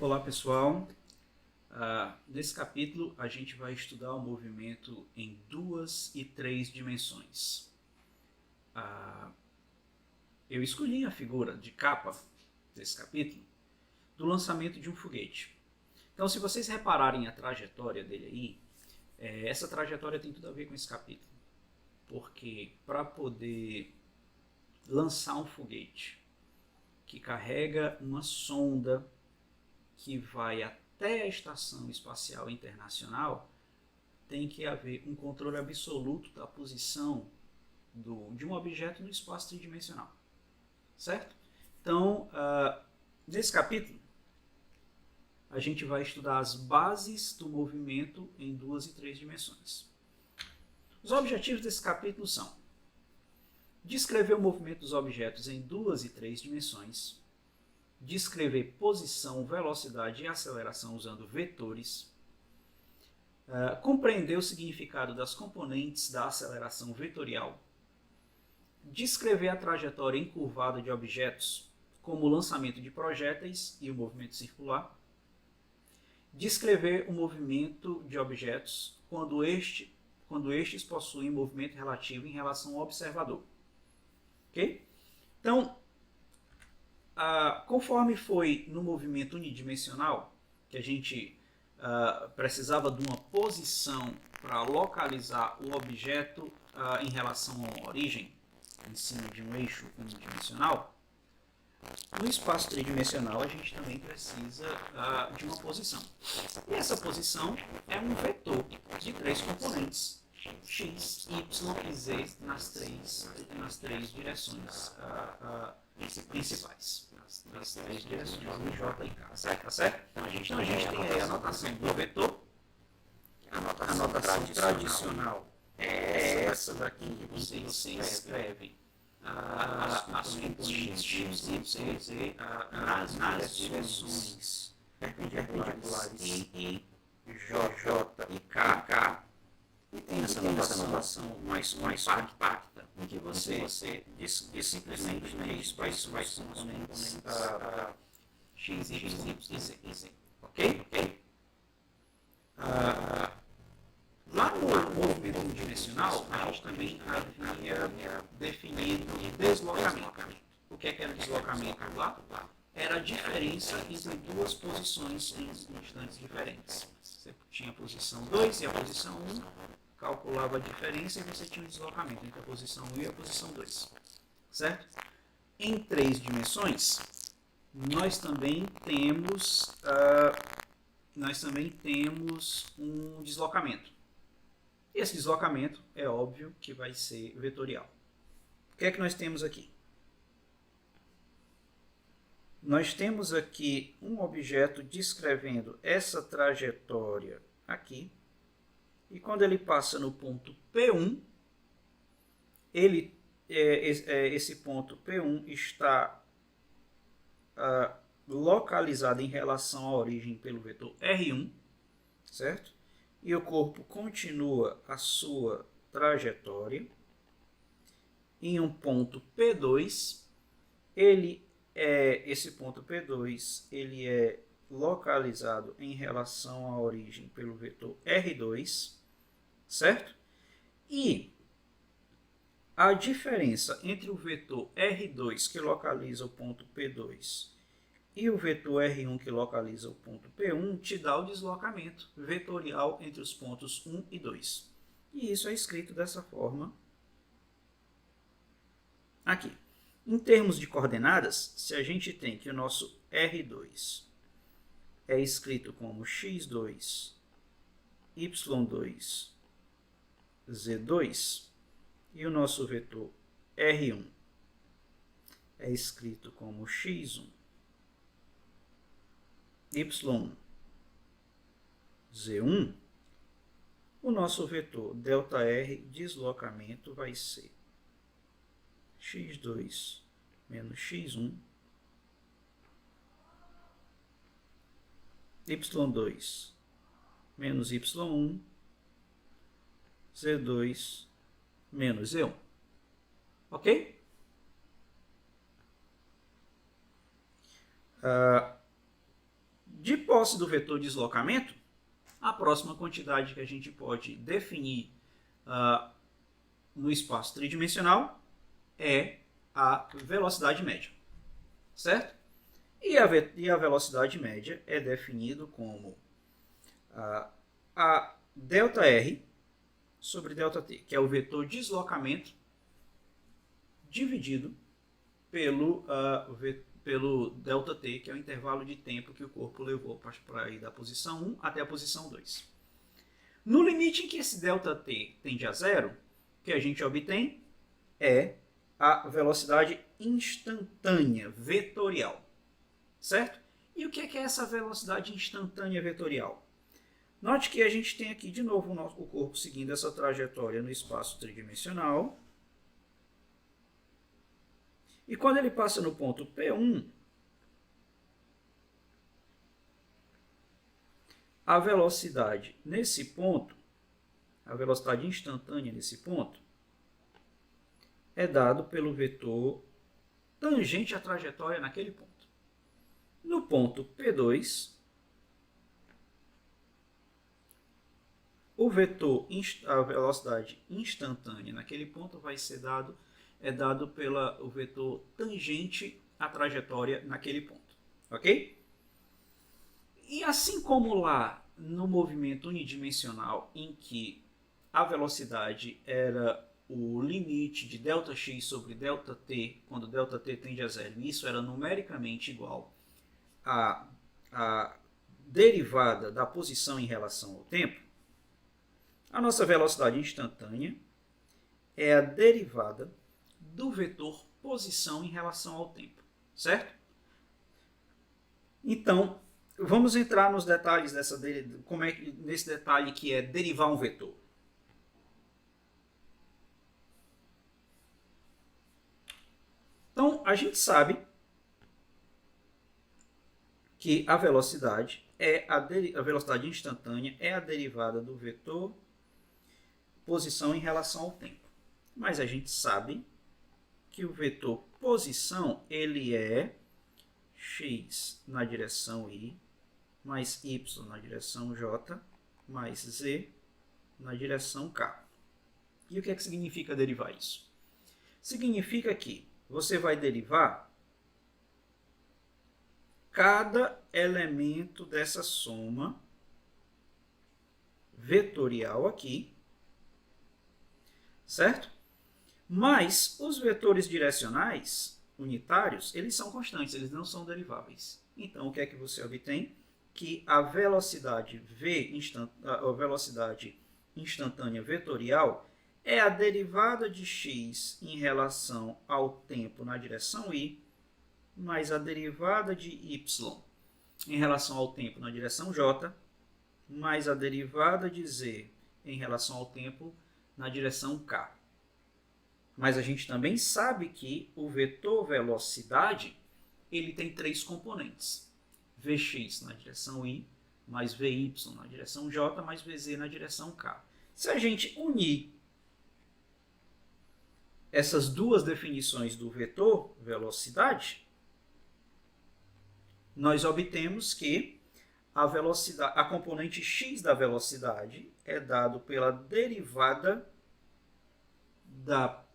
Olá pessoal, nesse capítulo a gente vai estudar o movimento em 2 e 3 dimensões. Eu escolhi a figura de capa desse capítulo do lançamento de um foguete. Então, se vocês repararem a trajetória dele aí, essa trajetória tem tudo a ver com esse capítulo, porque para poder lançar um foguete que carrega uma sonda que vai até a Estação Espacial Internacional, tem que haver um controle absoluto da posição de um objeto no espaço tridimensional, certo? Então, nesse capítulo, a gente vai estudar as bases do movimento em 2 e 3 dimensões. Os objetivos desse capítulo são descrever o movimento dos objetos em 2 e 3 dimensões, descrever posição, velocidade e aceleração usando vetores, compreender o significado das componentes da aceleração vetorial, descrever a trajetória encurvada de objetos, como o lançamento de projéteis e o movimento circular, descrever o movimento de objetos quando estes possuem movimento relativo em relação ao observador. Ok? Então, conforme foi no movimento unidimensional, que a gente precisava de uma posição para localizar o objeto em relação a uma origem, em cima de um eixo unidimensional, no espaço tridimensional a gente também precisa de uma posição. E essa posição é um vetor de 3 componentes, x, y e z nas três direções principais. Nas 3 direções, J e K, certo? Então a gente tem aí a notação do vetor. A notação tradicional é essa daqui, que você escreve as componentes x, y e z nas direções perpendiculares I, J e K. E tem essa notação mais compacta, em que você simplesmente diz quais são as componentes x, y e z. Ok? Lá no movimento unidimensional, a gente também havia definido deslocamento. O que era deslocamento lá? Era a diferença entre 2 posições em instantes diferentes. Você tinha a posição 2 e a posição 1, calculava a diferença e você tinha um deslocamento entre a posição 1 e a posição 2. Certo? Em 3 dimensões, nós também temos um deslocamento. Esse deslocamento é óbvio que vai ser vetorial. O que é que nós temos aqui? Nós temos aqui um objeto descrevendo essa trajetória aqui. E quando ele passa no ponto P1, esse ponto P1 está localizado em relação à origem pelo vetor R1, certo? E o corpo continua a sua trajetória. Em um ponto P2, esse ponto P2 ele é localizado em relação à origem pelo vetor R2, certo? E a diferença entre o vetor R2, que localiza o ponto P2, e o vetor R1, que localiza o ponto P1, te dá o deslocamento vetorial entre os pontos 1 e 2. E isso é escrito dessa forma aqui. Em termos de coordenadas, se a gente tem que o nosso R2 é escrito como x2, y2, z2, e o nosso vetor R1 é escrito como x1, y1, z1, o nosso vetor ΔR deslocamento vai ser x2 menos x1, y2 menos y1, z2 menos z1. Ok? De posse do vetor deslocamento, a próxima quantidade que a gente pode definir no espaço tridimensional é a velocidade média, certo? E a velocidade média é definido como a ΔR sobre ΔT, que é o vetor deslocamento dividido pelo ΔT, que é o intervalo de tempo que o corpo levou para ir da posição 1 até a posição 2. No limite em que esse ΔT tende a zero, o que a gente obtém é a velocidade instantânea vetorial, certo? E o que é essa velocidade instantânea vetorial? Note que a gente tem aqui de novo o corpo seguindo essa trajetória no espaço tridimensional. E quando ele passa no ponto P1, a velocidade nesse ponto, a velocidade instantânea nesse ponto, é dado pelo vetor tangente à trajetória naquele ponto. No ponto P2, a velocidade instantânea naquele ponto vai ser dado pelo vetor tangente à trajetória naquele ponto, ok? E assim como lá no movimento unidimensional, em que a velocidade era o limite de ΔX sobre ΔT, quando ΔT tende a zero, e isso era numericamente igual à derivada da posição em relação ao tempo, a nossa velocidade instantânea é a derivada do vetor posição em relação ao tempo, certo? Então, vamos entrar nos detalhes nesse detalhe que é derivar um vetor. Então, a gente sabe que a velocidade instantânea é a derivada do vetor posição em relação ao tempo. Mas a gente sabe que o vetor posição ele é x na direção y mais y na direção j mais z na direção k. E o que significa derivar isso? Significa que você vai derivar cada elemento dessa soma vetorial aqui, certo? Mas os vetores direcionais unitários, eles são constantes, eles não são deriváveis. Então, o que é que você obtém? Que a velocidade a velocidade instantânea vetorial é a derivada de x em relação ao tempo na direção y, mais a derivada de y em relação ao tempo na direção j, mais a derivada de z em relação ao tempo na direção k. Mas a gente também sabe que o vetor velocidade ele tem três componentes. Vx na direção y, mais Vy na direção j, mais Vz na direção k. Se a gente unir essas duas definições do vetor velocidade, nós obtemos que a componente x da velocidade é dado pela derivada da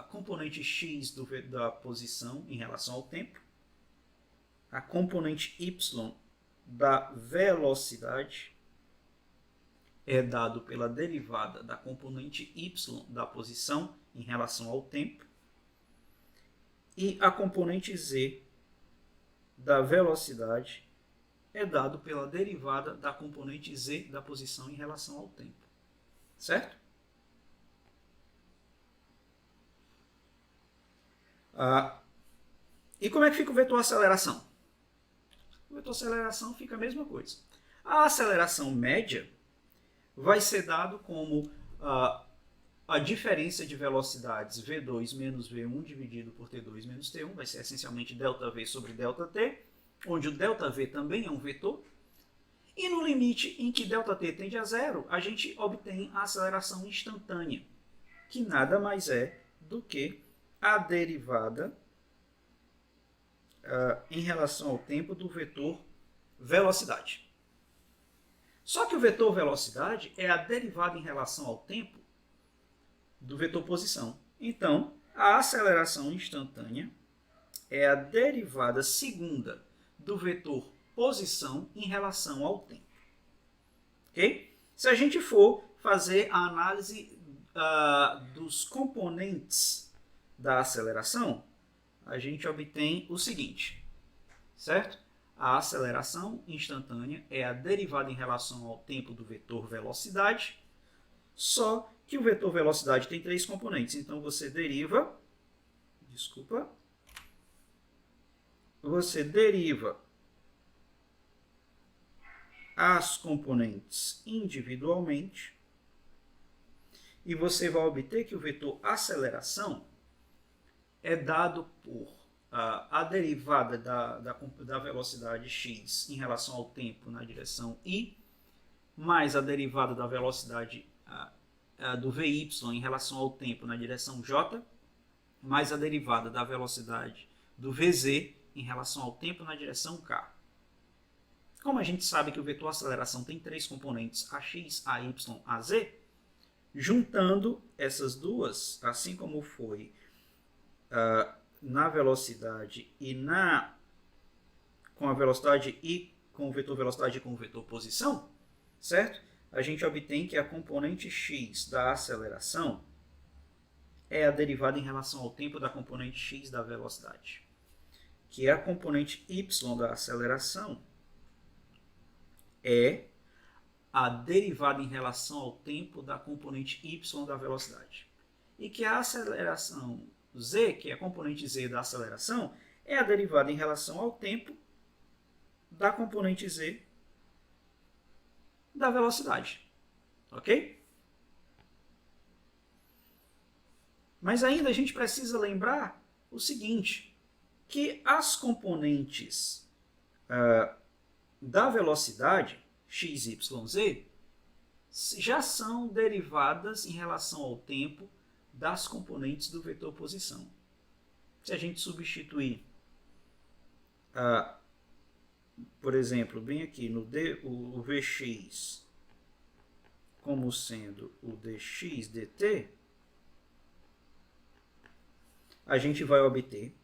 componente x da posição em relação ao tempo, a componente y da velocidade é dado pela derivada da componente y da posição em relação ao tempo, e a componente z da velocidade é dado pela derivada da componente z da posição em relação ao tempo, certo? E como é que fica o vetor aceleração? O vetor aceleração fica a mesma coisa. A aceleração média vai ser dado como a diferença de velocidades V2 menos V1 dividido por T2 menos T1, vai ser essencialmente ΔV sobre ΔT, onde o ΔV também é um vetor. E no limite em que ΔT tende a zero, a gente obtém a aceleração instantânea, que nada mais é do que a derivada em relação ao tempo do vetor velocidade. Só que o vetor velocidade é a derivada em relação ao tempo do vetor posição. Então, a aceleração instantânea é a derivada segunda do vetor posição em relação ao tempo. Ok? Se a gente for fazer a análise dos componentes da aceleração, a gente obtém o seguinte, certo? A aceleração instantânea é a derivada em relação ao tempo do vetor velocidade, só que o vetor velocidade tem 3 componentes. Então, você deriva as componentes individualmente e você vai obter que o vetor aceleração é dado por a derivada da velocidade x em relação ao tempo na direção y, mais a derivada da velocidade do vy em relação ao tempo na direção j, mais a derivada da velocidade do vz em relação ao tempo na direção k. Como a gente sabe que o vetor aceleração tem 3 componentes, ax, ay, az, juntando essas duas, assim como foi na velocidade e com a velocidade e com o vetor velocidade e com o vetor posição, certo? A gente obtém que a componente x da aceleração é a derivada em relação ao tempo da componente x da velocidade, que a componente y da aceleração é a derivada em relação ao tempo da componente y da velocidade. E que a aceleração z, que é a componente z da aceleração, é a derivada em relação ao tempo da componente z da velocidade. Ok? Mas ainda a gente precisa lembrar o seguinte, que as componentes da velocidade, x, y, z, já são derivadas em relação ao tempo das componentes do vetor posição. Se a gente substituir, por exemplo, bem aqui no o Vx como sendo o dx dt, a gente vai obter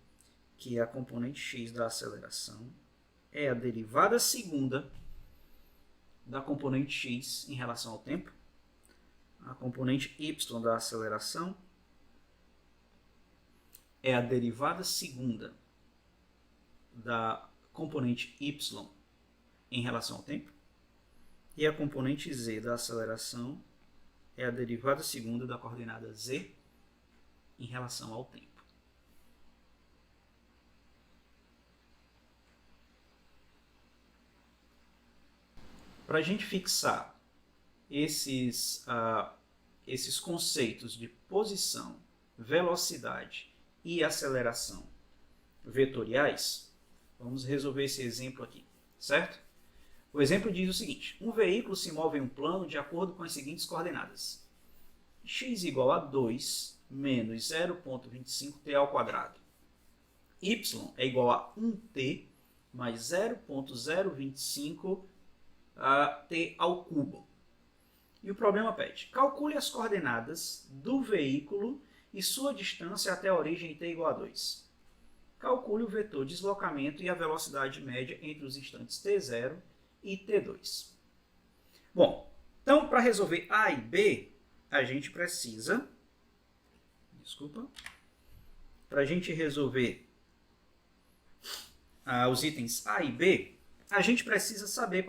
que a componente x da aceleração é a derivada segunda da componente x em relação ao tempo. A componente y da aceleração é a derivada segunda da componente y em relação ao tempo. E a componente z da aceleração é a derivada segunda da coordenada z em relação ao tempo. Para a gente fixar esses conceitos de posição, velocidade e aceleração vetoriais, vamos resolver esse exemplo aqui, certo? O exemplo diz o seguinte: um veículo se move em um plano de acordo com as seguintes coordenadas: x igual a 2 menos 0,25t ao quadrado, y é igual a 1t mais 0,025 t ao cubo. E o problema pede: calcule as coordenadas do veículo e sua distância até a origem t igual a 2. Calcule o vetor deslocamento e a velocidade média entre os instantes t0 e t2. Bom, então para resolver A e B, a gente precisa... Para a gente resolver os itens A e B, a gente precisa saber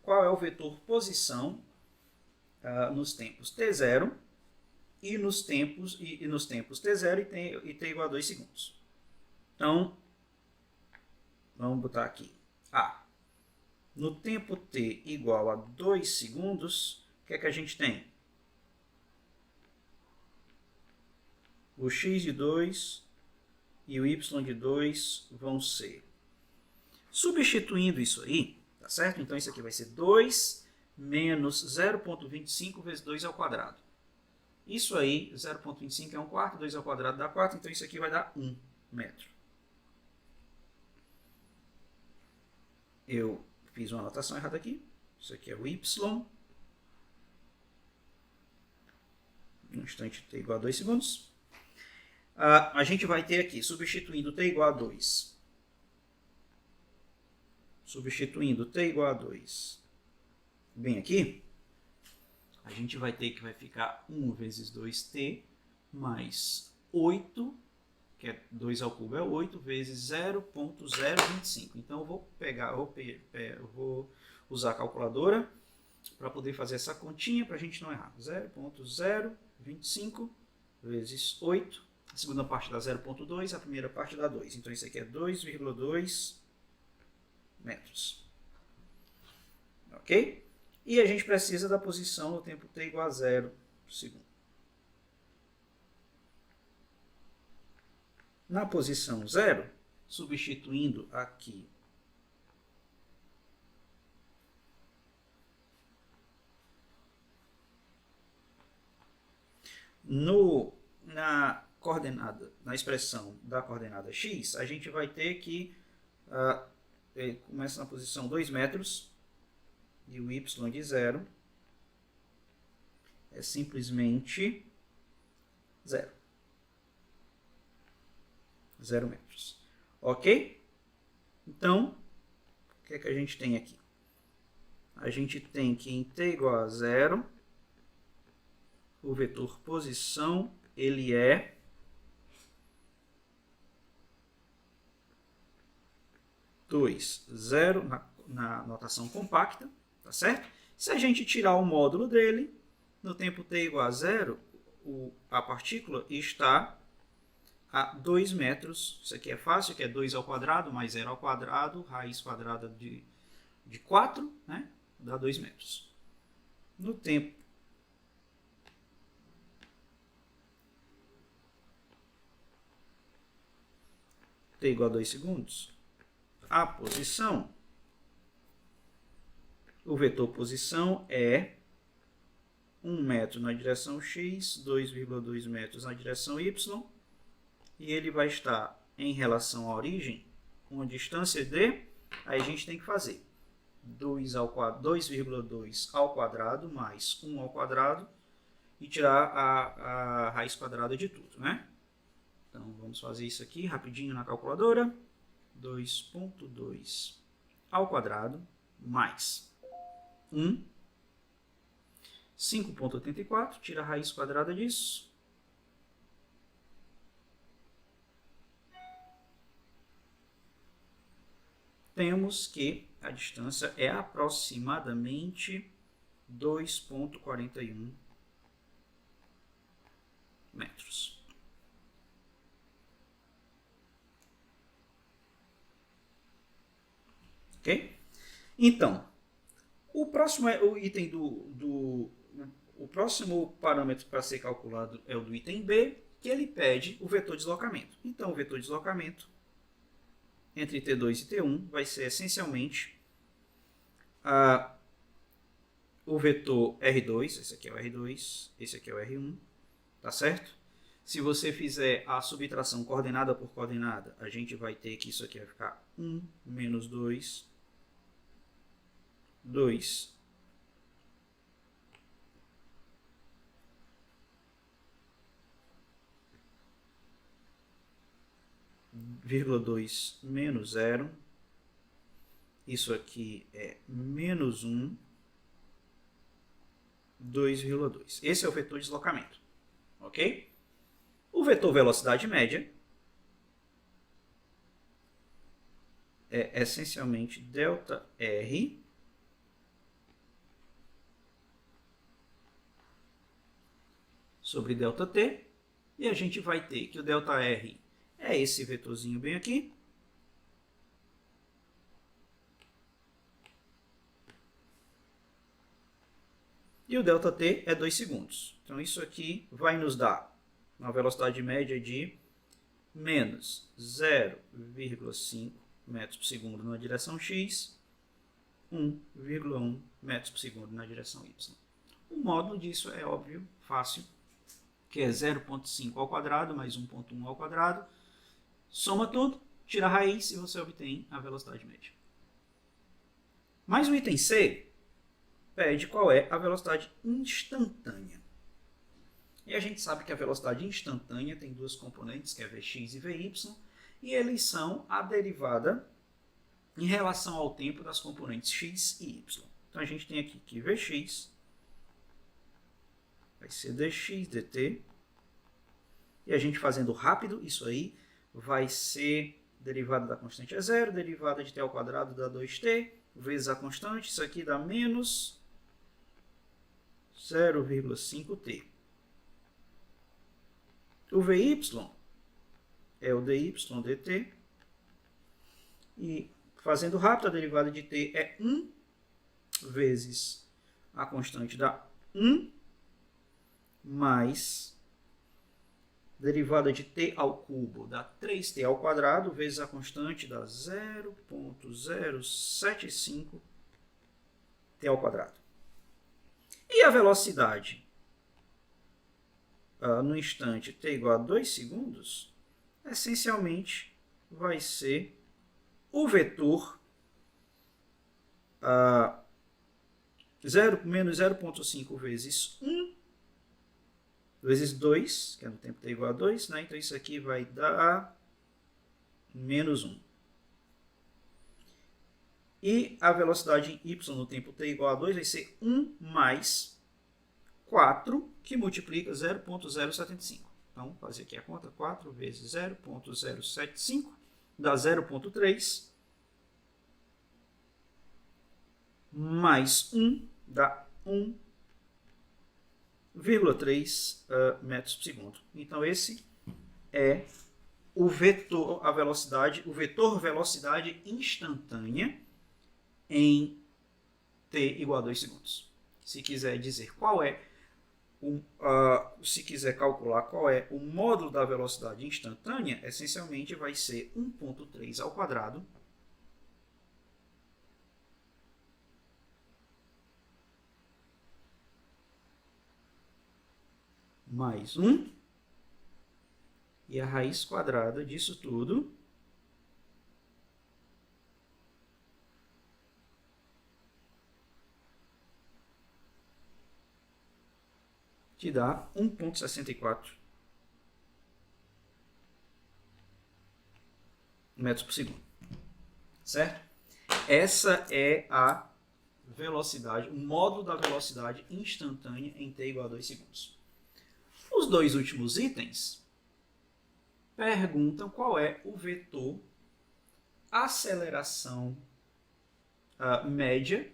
qual é o vetor posição nos tempos t0 e nos tempos t0 e t igual a 2 segundos. Então, vamos botar aqui A. No tempo t igual a 2 segundos, o que é que a gente tem? O x de 2 e o y de 2 vão ser. Substituindo isso aí, tá certo? Então, isso aqui vai ser 2 menos 0,25 vezes 2 ao quadrado. Isso aí, 0,25 é 1/4, 2 ao quadrado dá 4, então isso aqui vai dar 1 metro. eu fiz uma anotação errada aqui. Isso aqui é o y. Um instante, t igual a 2 segundos. A gente vai ter aqui, substituindo t igual a 2. Substituindo t igual a 2. Bem aqui, a gente vai ter que vai ficar 1 vezes 2t mais 8, que é 2 ao cubo é 8, vezes 0,025. Então, eu vou pegar, eu vou usar a calculadora para poder fazer essa continha, para a gente não errar. 0,025 vezes 8. A segunda parte dá 0,2, a primeira parte dá 2. Então, isso aqui é 2,2 metros. Ok? E a gente precisa da posição no tempo t igual a 0 segundo. Na posição 0, substituindo aqui na coordenada, na expressão da coordenada x, a gente vai ter que começa na posição 2 metros e o y de 0 é simplesmente 0. 0 metros. Ok? Então, o que é que a gente tem aqui? A gente tem que em t igual a 0, o vetor posição, ele é dois, 0 na notação compacta, tá certo? Se a gente tirar o módulo dele, no tempo t igual a 0, a partícula está a 2 metros. Isso aqui é fácil, que é 2 ao quadrado mais 0 ao quadrado, raiz quadrada de 4, né? Dá 2 metros. No tempo t igual a 2 segundos, a posição, o vetor posição é 1 metro na direção x, 2,2 metros na direção y, e ele vai estar em relação à origem com uma distância de, aí a gente tem que fazer 2,2 ao quadrado mais 1 ao quadrado e tirar a raiz quadrada de tudo, né? Então, vamos fazer isso aqui rapidinho na calculadora. 2,2 ao quadrado mais 1, 5,84, tira a raiz quadrada disso. Temos que a distância é aproximadamente 2,41 metros. Ok? Então, o próximo item o próximo parâmetro para ser calculado é o do item B, que ele pede o vetor de deslocamento. Então, o vetor de deslocamento entre T2 e T1 vai ser essencialmente o vetor R2, esse aqui é o R2, esse aqui é o R1, tá certo? Se você fizer a subtração coordenada por coordenada, a gente vai ter que isso aqui vai ficar 1 menos 2, 2 0,2 menos 0, isso aqui é menos 1, 2,2. Esse é o vetor de deslocamento, ok? O vetor velocidade média é essencialmente ΔR sobre ΔT, e a gente vai ter que o ΔR é esse vetorzinho bem aqui. E o ΔT é 2 segundos. Então, isso aqui vai nos dar uma velocidade média de menos 0,5 metros por segundo na direção x, 1,1 metros por segundo na direção y. O módulo disso é óbvio, fácil, que é 0,5 ao quadrado mais 1,1 ao quadrado. Soma tudo, tira a raiz e você obtém a velocidade média. Mas o item C pede qual é a velocidade instantânea. E a gente sabe que a velocidade instantânea tem duas componentes, que é Vx e Vy, e eles são a derivada em relação ao tempo das componentes x e y. Então a gente tem aqui que Vx vai ser dx dt, e a gente fazendo rápido isso aí, vai ser derivada da constante é zero, derivada de t ao quadrado dá 2t, vezes a constante, isso aqui dá menos 0,5t. O Vy é o dy dt, e fazendo rápido a derivada de t é 1 vezes a constante dá 1, mais derivada de t ao cubo dá 3t ao quadrado, vezes a constante dá 0,075t ao quadrado. E a velocidade no instante t igual a 2 segundos, essencialmente vai ser o vetor menos 0,5 vezes 1 vezes 2, que é no tempo t igual a 2, né? Então isso aqui vai dar menos 1. E a velocidade em y no tempo t igual a 2 vai ser 1 mais 4, que multiplica 0,075. Então, vou fazer aqui a conta, 4 vezes 0,075 dá 0,3, mais 1 dá 1,3 metros por segundo. Então, esse é o vetor, a velocidade, o vetor velocidade instantânea em t igual a 2 segundos. Se quiser dizer qual é, se quiser calcular qual é o módulo da velocidade instantânea, essencialmente vai ser 1,3 ao quadrado mais 1, e a raiz quadrada disso tudo te dá 1,64 metros por segundo. Certo? Essa é a velocidade, o módulo da velocidade instantânea em t igual a 2 segundos. Os dois últimos itens perguntam qual é o vetor aceleração média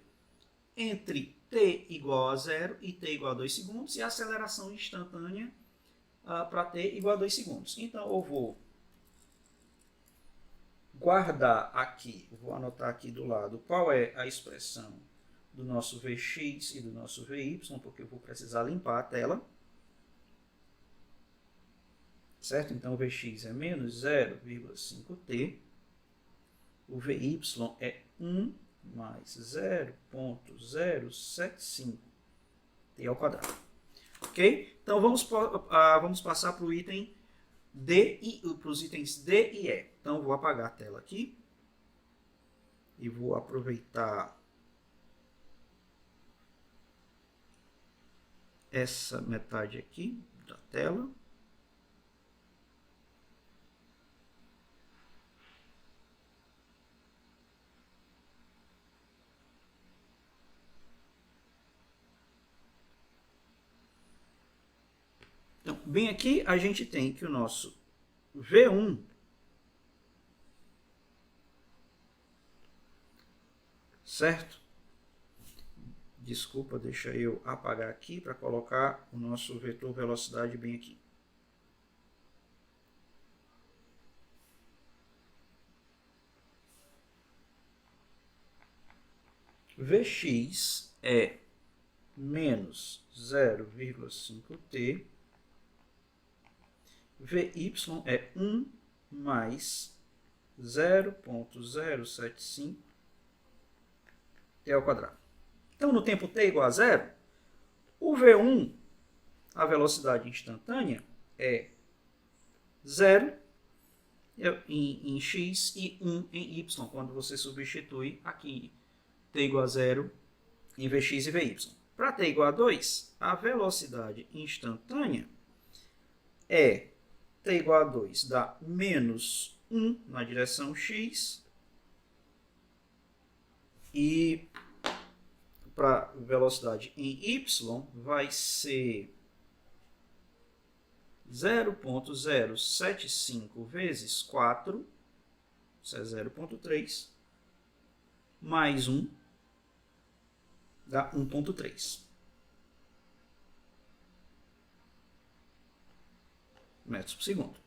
entre t igual a 0 e t igual a 2 segundos e a aceleração instantânea para t igual a 2 segundos. Então, eu vou guardar aqui, vou anotar aqui do lado qual é a expressão do nosso Vx e do nosso Vy, porque eu vou precisar limpar a tela. Certo? Então, o Vx é menos 0,5t, o Vy é 1 mais 0,075t ao quadrado. Ok? Então, vamos passar para o item D e para os itens D e E. Então, vou apagar a tela aqui e vou aproveitar essa metade aqui da tela. Então, bem aqui a gente tem que o nosso V1 certo? Desculpa, deixa eu apagar aqui para colocar o nosso vetor velocidade bem aqui. Vx é menos 0,5t, Vy é 1 mais 0,075t ao quadrado. Então, no tempo t igual a 0, o V1, a velocidade instantânea, é 0 em x e 1 em y, quando você substitui aqui t igual a 0 em vx e vy. Para t igual a 2, a velocidade instantânea é t igual a 2 dá menos 1 na direção x e para velocidade em y vai ser 0,075 vezes 4, isso é 0,3, mais 1, dá 1,3 metros por segundo.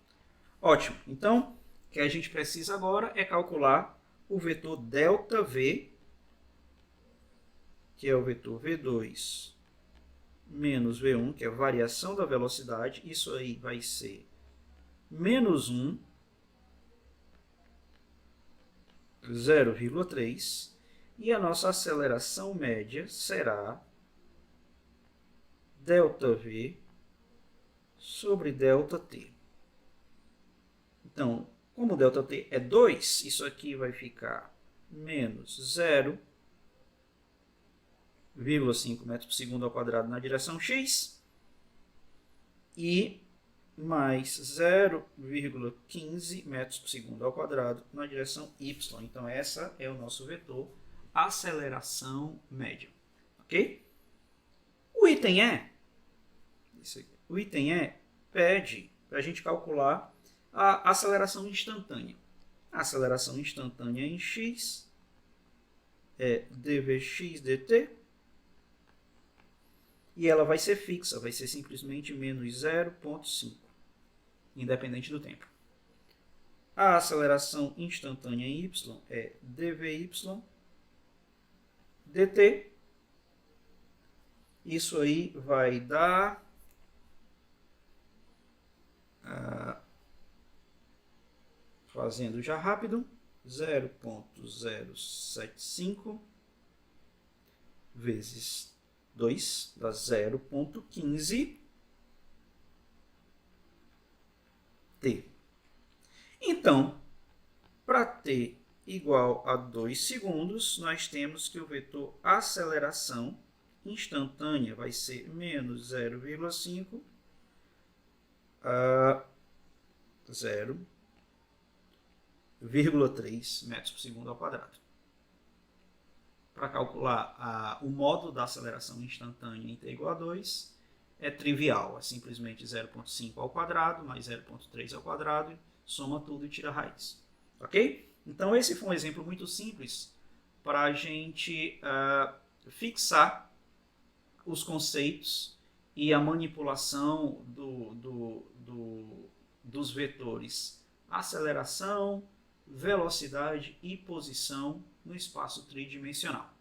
Ótimo. Então, o que a gente precisa agora é calcular o vetor ΔV, que é o vetor V2 menos V1, que é a variação da velocidade. Isso aí vai ser menos 1, 0,3, e a nossa aceleração média será ΔV sobre ΔT. Então, como ΔT é 2, isso aqui vai ficar menos 0,5 metros por segundo ao quadrado na direção x e mais 0,15 metros por segundo ao quadrado na direção y. Então, essa é o nosso vetor aceleração média. Ok? O item E pede para a gente calcular a aceleração instantânea. A aceleração instantânea em x é dvx dt, e ela vai ser fixa, vai ser simplesmente menos 0,5, independente do tempo. A aceleração instantânea em y é dvy dt. Isso aí vai dar fazendo já rápido, 0,075 vezes 2 dá 0,15 t. Então, para t igual a 2 segundos, nós temos que o vetor aceleração instantânea vai ser menos 0,5 a 0,3 metros por segundo ao quadrado. Para calcular o módulo da aceleração instantânea em t igual a 2, é trivial, é simplesmente 0,5 ao quadrado mais 0,3 ao quadrado, soma tudo e tira a raiz. Ok? Então esse foi um exemplo muito simples para a gente fixar os conceitos e a manipulação dos vetores aceleração, velocidade e posição no espaço tridimensional.